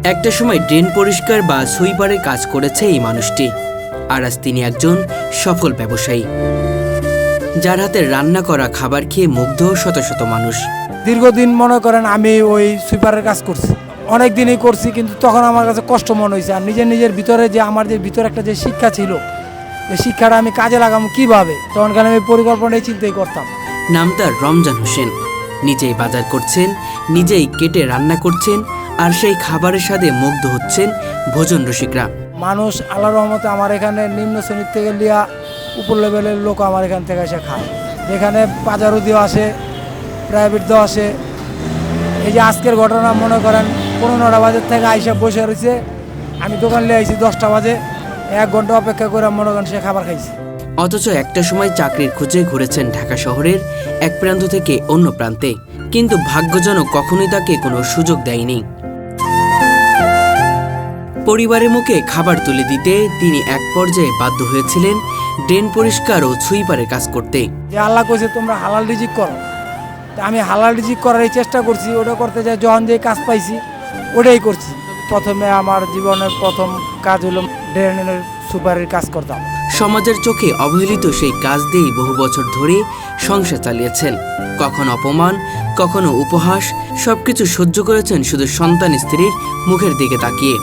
একটা সময় ড্রেন পরিষ্কার বা সুইপারের কাজ করেছে এই মানুষটি, আর আজ তিনি একজন সফল ব্যবসায়ী, যার হাতে রান্না করা খাবার খেয়ে মুগ্ধ শত শত মানুষ। দীর্ঘদিন মনে করেন আমি ওই সুইপারের কাজ করছি, অনেক দিনই করছি, কিন্তু তখন আমার কাছে কষ্ট মনে হয়েছে। আর নিজের ভিতরে যে আমার যে ভিতরে একটা যে শিক্ষা ছিল, এই শিক্ষাটা আমি কাজে লাগাবো কীভাবে, তখনকার আমি পরিকল্পনাই চিন্তাই করতাম। নাম তার রমজান হোসেন। নিজেই বাজার করছেন, নিজেই কেটে রান্না করছেন, আর সেই খাবারের স্বাদে মুগ্ধ হচ্ছেন ভোজন রসিকরা। মানুষ আল্লাহর রহমতে আমার এখানে নিম্ন শ্রেণীর থেকে লিয়া উপর লেভেলের লোক আমার এখান থেকে এসে খায়। এখানে বাজারও দিয়েও আসে, প্রাইভেট দিয়েও আসে। এই যে আজকের ঘটনা মনে করেন 15টা বাজে থেকে আইসা বসে রয়েছে, আমি দোকান নিয়ে আইছি 10টা বাজে, 1 ঘন্টা অপেক্ষা করে মনে করেন সে খাবার খাইছে। অথচ একটা সময় চাকরির খোঁজে ঘুরেছেন ঢাকা শহরের এক প্রান্ত থেকে অন্য প্রান্তে, কিন্তু ভাগ্য যেন কখনোই তাকে কোনো সুযোগ দেয়নি। পরিবারের মুখে খাবার তুলে দিতে তিনি এক পর্যায়ে বাধ্য হয়েছিলেন ড্রেন পরিষ্কার ও সুইপারের কাজ করতে। যে আল্লাহ কইছে তোমরা হালাল রিজিক করো, তা আমি হালাল রিজিক করার চেষ্টা করছি। ওটা করতে যাই, যখন যে কাজ পাইছি ওটাই করছি। প্রথমে আমার জীবনের প্রথম কাজ হলো ড্রেনের সুইপারের কাজ করতাম। সমাজের চোখে অবহেলিত সেই কাজ দিয়েই বহু বছর ধরে সংসার চালিয়েছেন। কখনো অপমান, কখনো উপহাস, সবকিছু সহ্য করেছেন শুধু সন্তান স্ত্রীর মুখের দিকে তাকিয়ে।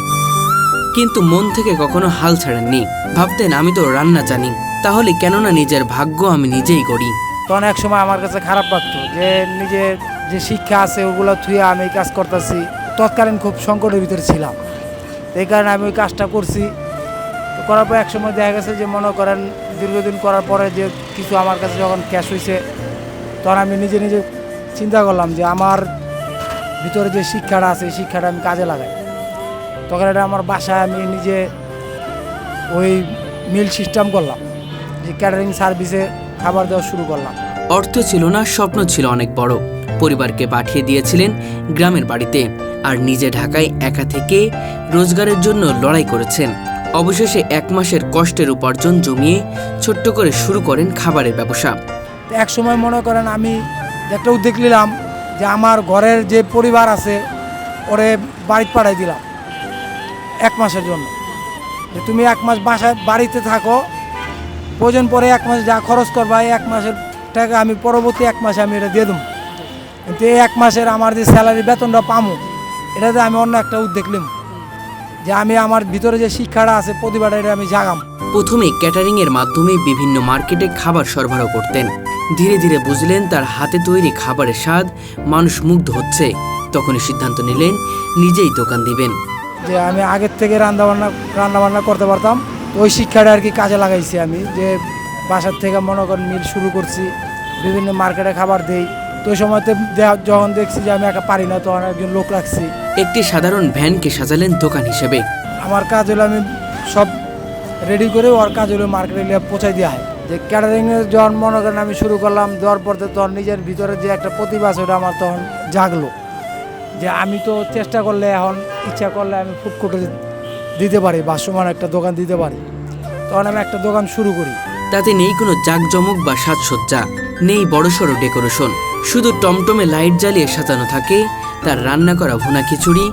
কিন্তু মন থেকে কখনো হাল ছাড়েননি। ভাবতেন আমি তো রান্না জানি, তাহলে কেননা নিজের ভাগ্য আমি নিজেই করি। তখন এক সময় আমার কাছে খারাপ লাগতো যে নিজের যে শিক্ষা আছে ওগুলো থুয়ে আমি এই কাজ করতেছি। তৎকালীন খুব সংকটের ভিতরে ছিলাম, এই কারণে আমি ওই কাজটা করছি। তো করার পর এক সময় দেখা গেছে যে মনে করেন দীর্ঘদিন করার পরে যে কিছু আমার কাছে যখন ক্যাশ হয়েছে, তখন আমি নিজে চিন্তা করলাম যে আমার ভিতরে যে শিক্ষাটা আছে এই শিক্ষাটা আমি কাজে লাগাই। তখন এটা আমার বাসায় আমি নিজে ওই মিল সিস্টেম করলাম, যে ক্যাটারিং সার্ভিসে খাবার দেওয়া শুরু করলাম। অর্থ ছিল না, স্বপ্ন ছিল অনেক বড়। পরিবারকে পাঠিয়ে দিয়েছিলেন গ্রামের বাড়িতে, আর নিজে ঢাকায় একা থেকে রোজগারের জন্য লড়াই করেছেন। অবশেষে 1 মাসের কষ্টের উপার্জন জমিয়ে ছোট্ট করে শুরু করেন খাবারের ব্যবসা। এক সময় মনে করেন আমি একটা উদ্যোগ নিলাম যে আমার ঘরের যে পরিবার আছে ওরে বাড়িতে পাঠাই দিলাম 1 মাসের জন্য, যে তুমি 1 মাস বাড়িতে থাকো, প্রয়োজন পরে 1 মাস যা খরচ করবা এই 1 মাসের টাকা আমি পরবর্তী 1 মাসে আমি এটা দিয়ে দেবো। কিন্তু এই 1 মাসের আমার যে স্যালারি বেতনটা পামো, এটাতে আমি অন্য একটা উদ্যোগ নিলাম যে আমি আমার ভিতরে যে শিক্ষাটা আছে প্রতিভাটা এটা আমি জাগাম। প্রথমে ক্যাটারিংয়ের মাধ্যমে বিভিন্ন মার্কেটে খাবার সরবরাহ করতেন। ধীরে ধীরে বুঝলেন তার হাতে তৈরি খাবারের স্বাদ মানুষ মুগ্ধ হচ্ছে। তখনই সিদ্ধান্ত নিলেন নিজেই দোকান দিবেন। যে আমি আগের থেকে রান্নাবান্না করতে পারতাম, ওই শিক্ষাটা আর কি কাজে লাগাইছি আমি। যে বাসার থেকে মনে করেন মিল শুরু করছি, বিভিন্ন মার্কেটে খাবার দেই। তো ওই সময়তে যখন দেখছি যে আমি একা পারি না, তখন একজন লোক রাখছি। একটি সাধারণ ভ্যানকে সাজালেন দোকান হিসেবে। আমার কাজ হলো আমি সব রেডি করে, ওর কাজ হলো মার্কেটে নিয়ে পৌঁছাই দেওয়া হয়। যে ক্যাটারিংয়ের যখন মনে করেন আমি শুরু করলাম, দেওয়ার পর তখন নিজের ভিতরে যে একটা প্রতিভা আছে ওটা আমার তখন জাগলো, যে আমি তো চেষ্টা করলে এখন ইচ্ছা করলে আমি ফুড কোর্টে দিতে পারি বা সমান একটা দোকান দিতে পারি। তখন আমি একটা দোকান শুরু করি। তাতে নেই কোনো জাঁকজমক বা সাজসজ্জা, নেই বড়সড় ডেকোরেশন, শুধু টমটমে লাইট জ্বালিয়ে সাজানো থাকে তার রান্না করা ভুনা খিচুড়ি,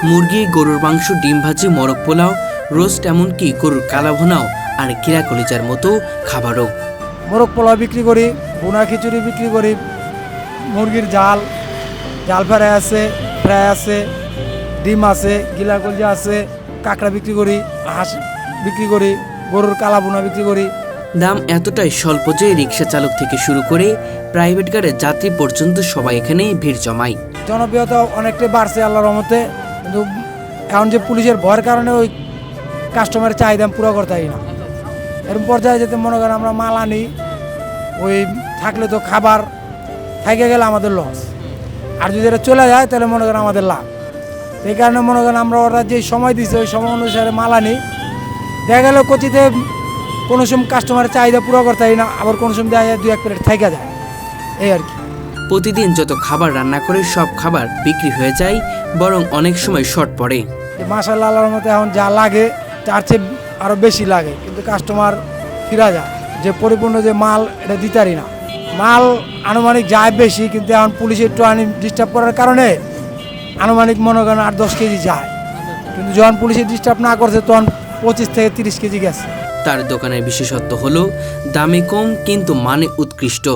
মুরগি, গরুর মাংস, ডিম ভাজি, মোরগ পোলাও, রোস্ট, এমনকি গরুর কালা ভুনাও আর কিরা কলিজার মতো খাবারও। মোরগ পোলাও বিক্রি করি, ভুনা খিচুড়ি বিক্রি করি, মুরগির ঝাল ফ্রাই আছে, ডিম আছে, গিলা কলিজা আছে, কাঁকড়া বিক্রি করি, হাঁস বিক্রি করি, গরুর কালা ভুনা বিক্রি করি। দাম এতটাই স্বল্প যে রিক্সা চালক থেকে শুরু করে প্রাইভেট গাড়ির যাত্রী পর্যন্ত সবাই এখানে ভিড় জমায়। জনপ্রিয়তা অনেকটাই বাড়ছে আল্লাহর রহমতে, কিন্তু এখন যে পুলিশের ভয়ের কারণে ওই কাস্টমারের চাহিদা পুরো করতে হয় না। এরকম পর্যায়ে যেতে মনে করেন আমরা মাল আনি, ওই থাকলে তো খাবার থেকে গেলে আমাদের লস, আর যদি এটা চলে যায় তাহলে মনে করেন আমাদের লাভ। এই কারণে মনে করেন আমরা ওরা যে সময় দিচ্ছে ওই সময় অনুসারে মাল আনি। দেখা গেল কোচিতে কোনো সময় কাস্টমারের চাহিদা পুরো করতে হয় না, আবার কোনো সময় দেখা যায় 2-1 প্লেট থেকে যায়, এই আর কি। প্রতিদিন যত খাবার রান্না করে সব খাবার বিক্রি হয়ে যায়, বরং অনেক সময় শর্ট পড়ে। মাশাআল্লাহ, আল্লাহর মতো এখন যা লাগে তার চেয়ে আরও বেশি লাগে, কিন্তু কাস্টমার ফিরা যায়। যে পরিপূর্ণ যে মাল এটা দিতারি না, মাল আনুমানিক যায় বেশি, কিন্তু এখন পুলিশের একটু ডিস্টার্ব করার কারণে আনুমানিক মনে করেন 8-10 কেজি যায়। কিন্তু যখন পুলিশে ডিস্টার্ব না করছে তখন 25 থেকে 30 কেজি গেছে। তার দোকানের বিশেষত্ব হলো দামে কম কিন্তু মানে উৎকৃষ্ট,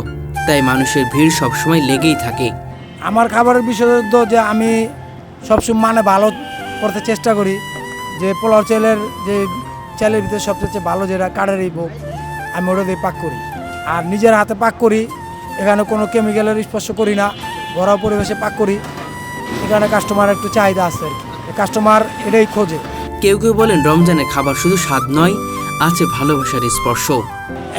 তাই মানুষের ভিড় সবসময় লেগেই থাকে। আমার খাবারের বিশেষত্ব যে আমি সবসময় মানে ভালো করতে চেষ্টা করি, যে পোলাও চালের যে চালের ভিতরে সবচেয়ে ভালো যেটা কাঠেরই ভোগ, আমি ওটা দিয়ে পাক করি আর নিজের হাতে পাক করি। এখানে কোনো কেমিক্যালের স্পর্শ করি না, ঘরোয়া পরিবেশে পাক করি। এখানে কাস্টমার একটু চাহিদা আছে আর কি, কাস্টমার এটাই খোঁজে। কেউ কেউ বলেন রমজানের খাবার শুধু স্বাদ নয়, আছে ভালোবাসার স্পর্শ।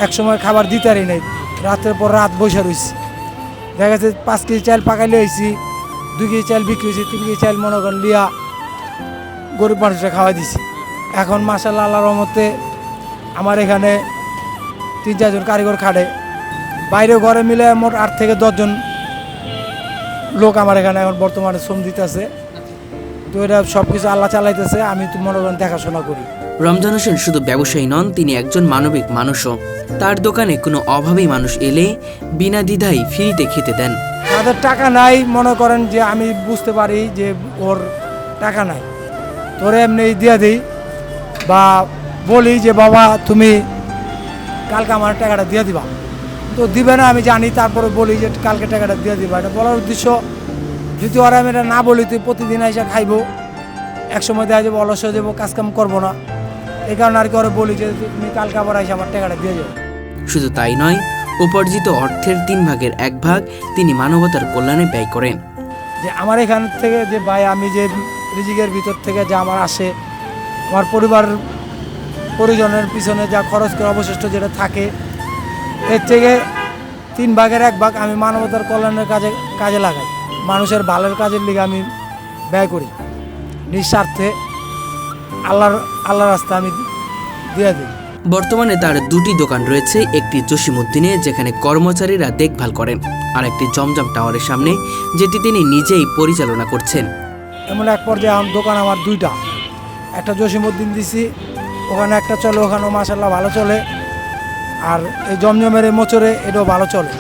এক সময় খাবার দিতারই নেই, রাতের পর রাত বসে রয়েছি। দেখা যাচ্ছে 5 কেজি চাল পাকাইলে হয়েছি, 2 কেজি চাল বিক্রি হয়েছি, 3 কেজি চাল মনে করেন লিয়া গরিব মানুষরা খাওয়াই দিছি। এখন মাশাআল্লাহ আল্লাহর রহমতে আমার এখানে 3-4 জন কারিগর খাটে, বাইরে ঘরে মিলে মোট 8 থেকে 10 জন লোক আমার এখানে এখন বর্তমানে শ্রম দিতেছে। তো এটা সব কিছু আল্লাহ চালাইতেছে, আমি তো মনে করেন দেখাশোনা করি। রমজান হোসেন শুধু ব্যবসায়ী নন, তিনি একজন মানবিক মানুষও। তার দোকানে কোনো অভাবী মানুষ এলে বিনা দ্বিধায় ফ্রিতে খেতে দেন। তাদের টাকা নাই, মনে করেন যে আমি বুঝতে পারি যে ওর টাকা নাই, তোরে এমনি দিয়ে দিই বা বলি যে বাবা তুমি কালকে আমার টাকাটা দিয়ে দিবা, তো দিবে না আমি জানি, তারপরে বলি যে কালকে টাকাটা দিয়ে দিবা। এটা বলার উদ্দেশ্য, যদি ওরা আমি এটা না বলি তুই প্রতিদিন এসে খাইবো, একসময় দেওয়া যাবো, অলস হয়ে যাবো, কাজকাম করবো না। এই কারণে আর কি ওরা বলি যে তুমি কালকে আবার এসে আমার টাকাটা দিয়ে যাবো। শুধু তাই নয়, উপার্জিত অর্থের 3 ভাগের 1 ভাগ তিনি মানবতার কল্যাণে ব্যয় করেন। যে আমার এখান থেকে যে ভাই আমি যে রিজিকের ভিতর থেকে যা আমার আসে, আমার পরিবার পরিজনের পিছনে যা খরচ করে অবশিষ্ট যেটা থাকে, এর থেকে 3 ভাগের 1 ভাগ আমি মানবতার কল্যাণের কাজে লাগাই। মানুষের ভালোর কাজের লিগে আমি ব্যয় করি, নিঃস্বার্থে আল্লাহর রাস্তা আমি দিয়ে দিই। বর্তমানে তার 2টি দোকান রয়েছে, একটি জসিমউদ্দিনে যেখানে কর্মচারীরা দেখভাল করেন, আর একটি জমজম টাওয়ারের সামনে যেটি তিনি নিজেই পরিচালনা করছেন। এমন এক পর্যায়ে আমার দোকান আমার 2টা, একটা জসিমউদ্দিন দিছি, ওখানে একটা চলে, ওখানেও মাশাআল্লাহ ভালো চলে, আর এই জমজমের এই মোচরে এটাও ভালো চলে।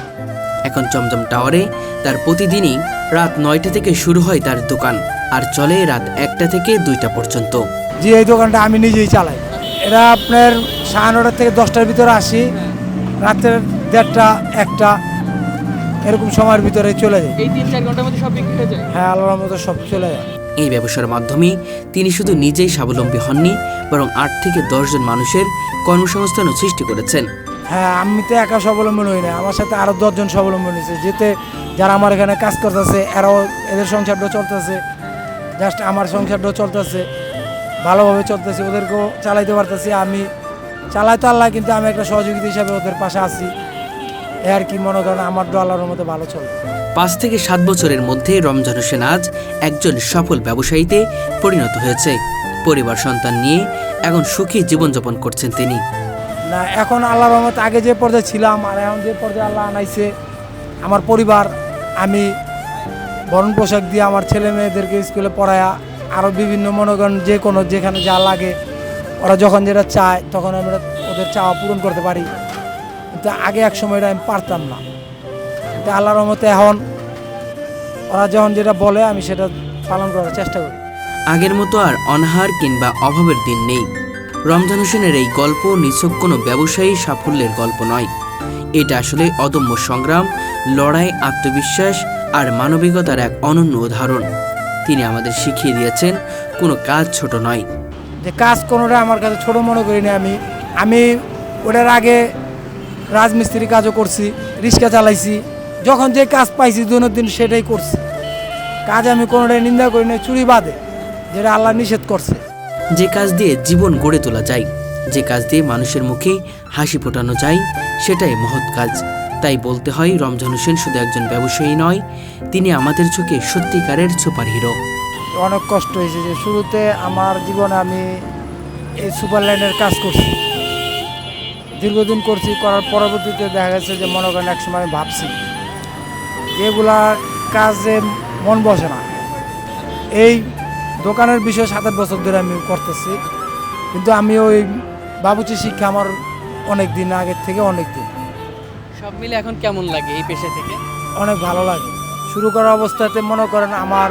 এখন জমজম টাওয়ারে তার প্রতিদিনই রাত 9টা থেকে শুরু হয় তার দোকান, আর চলে রাত 1টা থেকে 2টা পর্যন্ত। যে এই দোকানটা আমি নিজেই চালাই। এরা আপনার 9:30 থেকে 10টার ভিতরে আসি, রাতের 1:30, 1টা এরকম সময়ের ভিতরে চলে যায়। এই 3-4 ঘন্টার মধ্যে সব বিক্রি হয়ে যায়। হ্যাঁ, আল্লাহর মতো সব চলে যায়। এই ব্যবসার মাধ্যমে তিনি শুধু নিজেই স্বাবলম্বী হননি, বরং 8 থেকে 10 জন মানুষের কর্মসংস্থানও সৃষ্টি করেছেন। হ্যাঁ, আমি তো একা স্বাবলম্বন হই না, আমার সাথে আরও 10 জন স্বাবলম্বন হয়েছে, যেতে যারা আমার এখানে কাজ করতেছে এরাও এদের সংসারটাও চলতেছে, জাস্ট আমার সংসারটাও চলতেছে, ভালোভাবে চলতেছে, ওদেরকেও চালাইতে পারতেছি। আমি চালাই তো আল্লাহ, কিন্তু আমি একটা সহযোগিতা হিসাবে ওদের পাশে আছি, এ আর কি। মনে করেন আমার আল্লাহর মতো ভালো চলে। 5 থেকে 7 বছরের মধ্যে রমজান হোসেন আজ একজন সফল ব্যবসায়ীতে পরিণত হয়েছে। পরিবার সন্তান নিয়ে এখন সুখী জীবনযাপন করছেন তিনি। না, এখন আল্লাহর রহমতে আগে যে পর্যায়ে ছিলাম আর এখন যে পর্যায়ে আল্লাহ আনাইছে, আমার পরিবার, আমি ভরণ পোশাক দিয়ে আমার ছেলে মেয়েদেরকে স্কুলে পড়ায়া, আরও বিভিন্ন মনে করেন যে কোনো যেখানে যা লাগে ওরা যখন যেটা চায় তখন আমরা ওদের চাওয়া পূরণ করতে পারি। কিন্তু আগে এক সময় এটা আমি পারতাম না, কিন্তু আল্লাহর রহমতে এখন ওরা যখন যেটা বলে আমি সেটা পালন করার চেষ্টা করি। আগের মতো আর অনাহার কিংবা অভাবের দিন নেই। রমজান হোসেনের এই গল্প নিছক কোনো ব্যবসায়ী সাফল্যের গল্প নয়, এটা আসলে অদম্য সংগ্রাম, লড়াই, আত্মবিশ্বাস আর মানবিকতার এক অনন্য উদাহরণ। তিনি আমাদের শিখিয়ে দিয়েছেন কোনো কাজ ছোট নয়। যে কাজ কোনোটা আমার কাছে ছোট মনে করি না। আমি ওটার আগে রাজমিস্ত্রি কাজও করছি, রিক্সা চালাইছি, যখন যে কাজ পাইছি দৈনন্দিন সেটাই করছি। কাজ আমি কোনোটাই নিন্দা করি না, চুরি বাদে, যেটা আল্লাহ নিষেধ করছে। যে কাজ দিয়ে জীবন গড়ে তোলা যায়, যে কাজ দিয়ে মানুষের মুখে হাসি ফোটানো যায়, সেটাই মহৎ কাজ। তাই বলতে হয় রমজান হোসেন শুধু একজন ব্যবসায়ী নয়, তিনি আমাদের চোখে সত্যিকারের সুপার হিরো। অনেক কষ্ট হয়েছে যে শুরুতে আমার জীবনে আমি এই সুপার লাইনের কাজ করছি, দীর্ঘদিন করছি, করার পরবর্তীতে দেখা গেছে যে মনে করেন এক সময় আমি ভাবছি যেগুলা কাজে মন বসে না। এই দোকানের বিষয় 7-8 বছর ধরে আমি করতেছি, কিন্তু আমি ওই বাবুচি শিক্ষা আমার অনেক দিন আগের থেকে, অনেক দিন। সব মিলে এখন কেমন লাগে এই পেশা থেকে? অনেক ভালো লাগে। শুরু করা অবস্থাতে মনে করেন আমার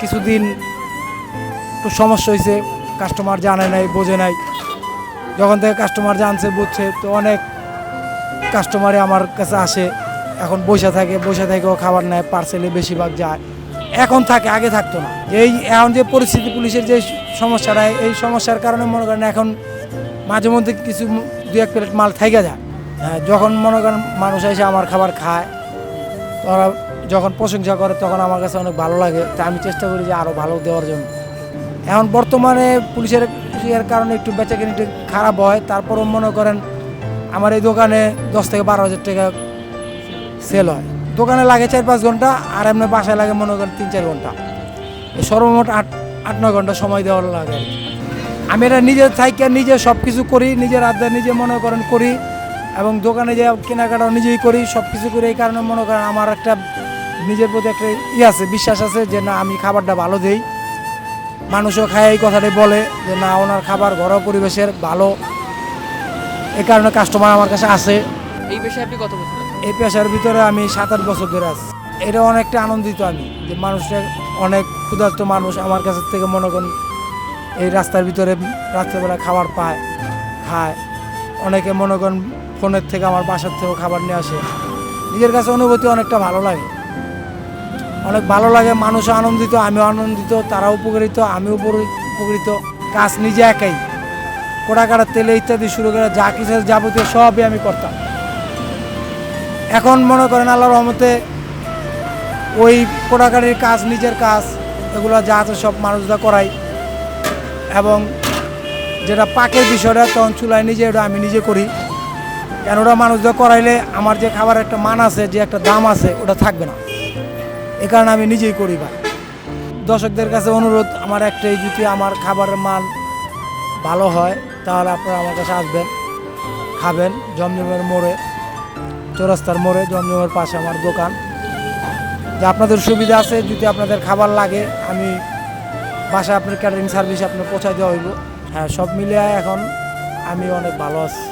কিছুদিন একটু সমস্যা হয়েছে, কাস্টমার জানে নাই, বোঝে নাই। যখন থেকে কাস্টমার জানছে, বুঝছে, তো অনেক কাস্টমারই আমার কাছে আসে। এখন বসে থেকেও খাবার নেয়, পার্সেলে বেশিরভাগ যায়। এখন থাকে, আগে থাকতো না। এখন যে পরিস্থিতি, পুলিশের যে সমস্যাটা, এই সমস্যার কারণে মনে করেন এখন মাঝে মধ্যে কিছু 2-1 প্লেট মাল থেকে যায়। হ্যাঁ, যখন মনে করেন মানুষ এসে আমার খাবার খায়, ওরা যখন প্রশংসা করে তখন আমার কাছে অনেক ভালো লাগে। তাই আমি চেষ্টা করি যে আরও ভালো দেওয়ার জন্য। এখন বর্তমানে পুলিশের কারণে একটু বেচাকেনি একটু খারাপ হয়, তারপরও মনে করেন আমার এই দোকানে 10 থেকে 12 হাজার টাকা সেল হয়। দোকানে লাগে 4-5 ঘন্টা, আর এমনি বাসায় লাগে মনে করেন 3-4 ঘন্টা। সর্বমোট 8-9 ঘন্টা সময় দেওয়ার লাগে আর কি। আমি এটা নিজের থাইকে নিজে সব কিছু করি, নিজের আড্ডা নিজে মনে করেন করি, এবং দোকানে যে কেনাকাটাও নিজেই করি, সব কিছু করি। এই কারণে মনে করেন আমার একটা নিজের প্রতি একটা আছে, বিশ্বাস আছে যে না, আমি খাবারটা ভালো দিই। মানুষও খায়, এই কথাটাই বলে যে না, ওনার খাবার ঘরোয়া পরিবেশের ভালো। এই কারণে কাস্টমার আমার কাছে আসে। এই পেশায় আপনি কত বছর আছেন? এই পেশার ভিতরে আমি 7-8 বছর ধরে আছি। এটা অনেকটা আনন্দিত আমি, যে মানুষটা অনেক ক্ষুধার্ত মানুষ আমার কাছ থেকে মনে করেন এই রাস্তার ভিতরে রাত্রেবেলা খাবার পায়, খায়। অনেকে মনে করেন ফোনের থেকে, আমার বাসার থেকেও খাবার নিয়ে আসে। নিজের কাছে অনুভূতি অনেকটা ভালো লাগে, অনেক ভালো লাগে। মানুষও আনন্দিত, আমিও আনন্দিত, তারাও উপকৃত, আমিও উপকৃত। কাজ নিজে একাই, কোড়া কাটার তেলে ইত্যাদি শুরু করে যা কিছু যাবতীয় সবই আমি করতাম। এখন মনে করেন আল্লাহর রহমতে ওই কোড়াকাটির কাজ, নিজের কাজ, এগুলো যা আছে সব মানুষরা করাই। এবং যেটা পাকের বিষয়টা, তখন চুলায় নিজে, ওটা আমি নিজে করি। কেন ওটা মানুষরা করাইলে আমার যে খাবার একটা মান আছে, যে একটা দাম আছে, ওটা থাকবে না। এ কারণে আমি নিজেই করি। ভাই, দর্শকদের কাছে অনুরোধ আমার একটাই, যদি আমার খাবারের মান ভালো হয় তাহলে আপনারা আমার কাছে আসবেন, খাবেন। জমজমের মোড়ে, চৌরাস্তার মোড়ে, জমজমের পাশে আমার দোকান। যে আপনাদের সুবিধা আছে, যদি আপনাদের খাবার লাগে, আমি বাসায় আপনার ক্যাটারিং সার্ভিস আপনার পৌঁছায় দেওয়া হইব। হ্যাঁ, সব মিলিয়ে এখন আমি অনেক ভালো আছি।